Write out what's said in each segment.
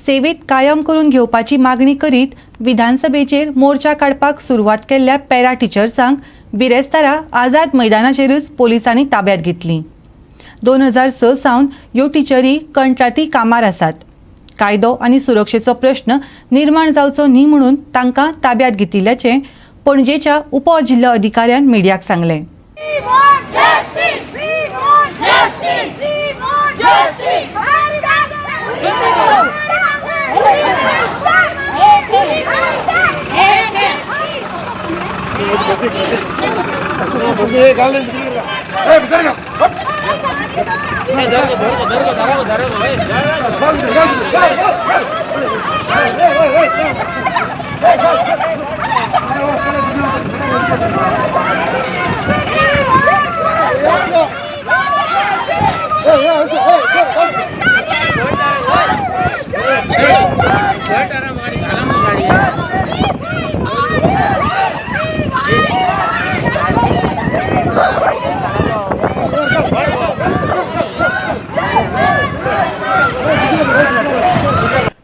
सेवेत कायम करून घेवपाची मागणी करीत विधानसभेचेर मोर्चा काडपाक सुरवात केल्ल्या पॅरा टिचर्सांक बिरेस्तारा आझाद मैदानाचेरच पोलिसांनी ताब्यात घेतली। 2006 सावन ह्यो टिचरी कंत्राटी कामार आसात। कायदो आनी सुरक्षेचो प्रश्न निर्माण जावचो न्ही म्हणून तांकां ताब्यात घेतिल्ल्याचें पणजेच्या उपजिल्लो अधिकाऱ्यान मिडियाक सांगलें।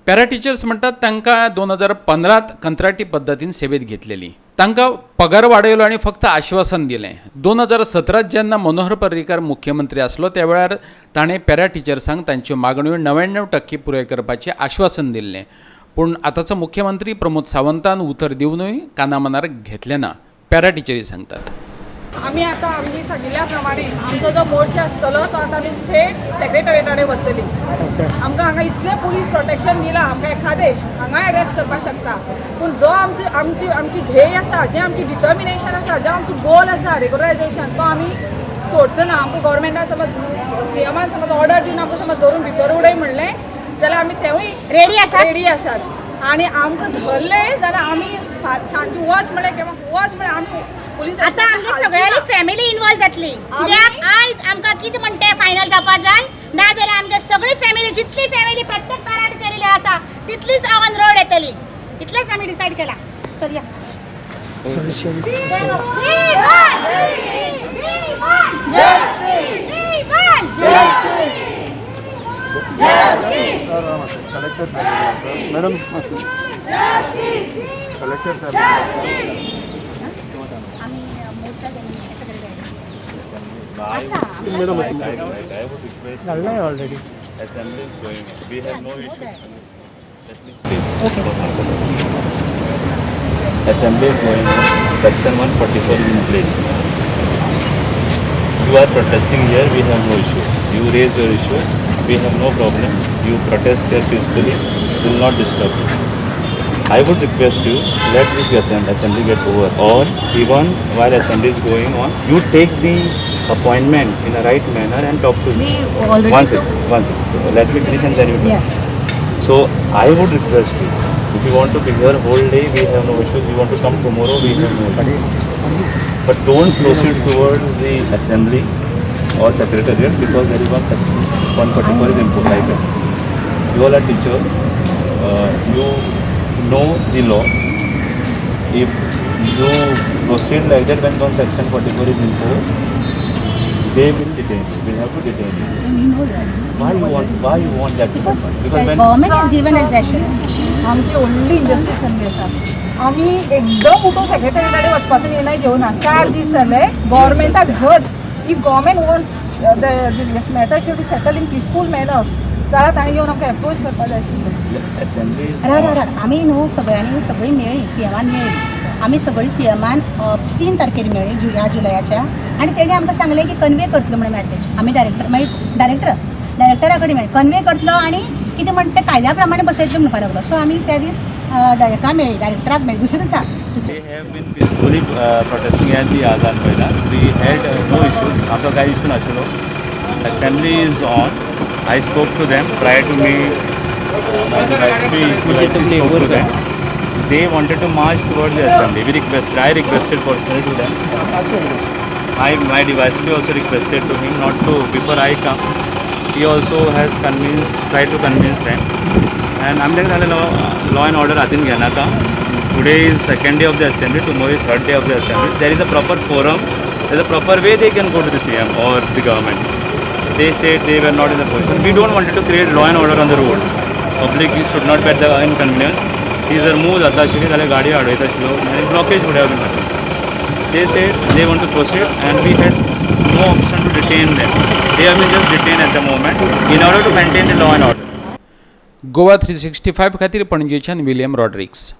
पॅरा टिचर्स म्हणटात तांकां 2015 कंत्राटी पद्दतीन सेवेत घेतलेली। तांकां पगार वाडयलो आनी फक्त आश्वासन दिलें। 2017 जेन्ना मनोहर पर्रीकार मुख्यमंत्री आसलो त्या वेळार ताणें पॅरा टिचर्सांक तांच्यो मागण्यो 99% पुराय करपाचें आश्वासन दिल्लें। पूण आतांचो मुख्यमंत्री प्रमोद सावंतान उतर दिवनूय कानामनार घेतलें ना, पॅरा टिचरी सांगतात। आमी आतां आमची सांगिल्ल्या प्रमाणे आमचो जो मोर्चा आसतलो तो आतां आमी स्टेट सेक्रेटरीएटाकडे व्हरतली। आमकां हांगा इतलें पुलीस प्रोटेक्शन दिलां, आमकां एखादें हांगा अरेस्ट करपाक शकता। पूण जो आमची ध्येय आसा, जें आमची डिटर्मिनेशन आसा, जो आमचो गोल आसा रेग्युलरायजेशन, तो आमी सोडचो ना। आमकां गव्हर्मेंटान समज सीएमान समज ऑर्डर दिवन आमकां समज धरून भितर उडय म्हणलें जाल्यार आमी तेवूय रेडी आसात। आनी आमकां धरलें जाल्यार आमी सांजची वच म्हणलें किंवां वच म्हणलें आमी आता आमची सगळ्यांनी फॅमिली इन्वॉल्व जातली। कित्याक आयज आमकां कितें म्हणटा फायनल जावपा जाय ना जाल्यार आमची सगळी फॅमिली जितली फॅमिली प्रत्येक पॅरा टिचरीली आसा तितलीच ऑन रोड येतली। इतलेंच आमी डिसायड केला। चल या मैडम कलेक्टर साहब Madam, I would request already. Assembly is going on. We have no issues. Let me speak. Okay. Assembly is going on. Section 144 is in place. You are protesting here. We have no issue. You raise your issues. We have no problem. You protest here peacefully. Will not disturb you. I would request you, let this assembly get over, or even while assembly is going on, you take the appointment in a right manner and talk to me. One second. Let me finish and then you talk. So I would request you, if you want to be here whole day, we have no issues. You want to come tomorrow, we have no issues. But don't proceed towards the assembly or secretariat because there is one section, 144 is important. You all are teachers. You know the law. If you proceed like that when on section 44 is imposed, they will detain you. Will have to detain you. we know that. Why you want that to happen? Because when government is given as assurance. आमची only इंजस्टीस संदी आसा। आमी एकदम उठून सेक्रेटरीएटाकडे वचपाचो निर्णय घेवना। 4 दीस जाले गव्हर्मेंटाक धर। If government wants this matter should be settle in peaceful manner जाल्यार ताणें येवन आमकां एप्रोच करपाक जाय आशिल्लें। आमी न्हू सगळ्यांनी सगळी मेळ्ळी सीएमान मेळ्ळी। आमी सगळी सीएमान 3 तारखेर मेळ्ळी ह्या जुलयाच्या आनी तेणी आमकां सांगलें की कन्वे करतलो म्हणून मॅसेज। आमी डायरेक्टरा कडेन मेळ्ळी कन्वे करतलो आनी कितें म्हणटा तें कायद्या प्रमाणे बसयतलो म्हणपाक लागलो। सो आमी त्या दीस हाका मेळ्ळी डायरेक्टराक मेळ्ळी दुसरे दिसा। They have been peacefully protesting at the Azad Maidan. We had no issues. After that issue national assembly is on. I spoke to them prior to me. Spoke to them. They wanted to march towards the assembly. I requested personally to them. My device also requested to him not to before I come. He also has tried to convince them. And I'm telling law and order atin gya na ka. Today is second day of the assembly, tomorrow is third day of the assembly. There is a proper forum, there is a proper way they can go to the CM or the government. They said they were not in the position. We don't want to create law and order on the road. Public should not get the inconvenience. ती जर move जाता आशिल्ली जाल्यार गाडी अडवयता आशिल्लो आनी blockage फुडें बीन जाता. They said they want to proceed and we had no option to detain them. They have been just detain at the moment in order to maintain the law and order. Goa 365 खातीर पणजेच्यान William Rodrigues.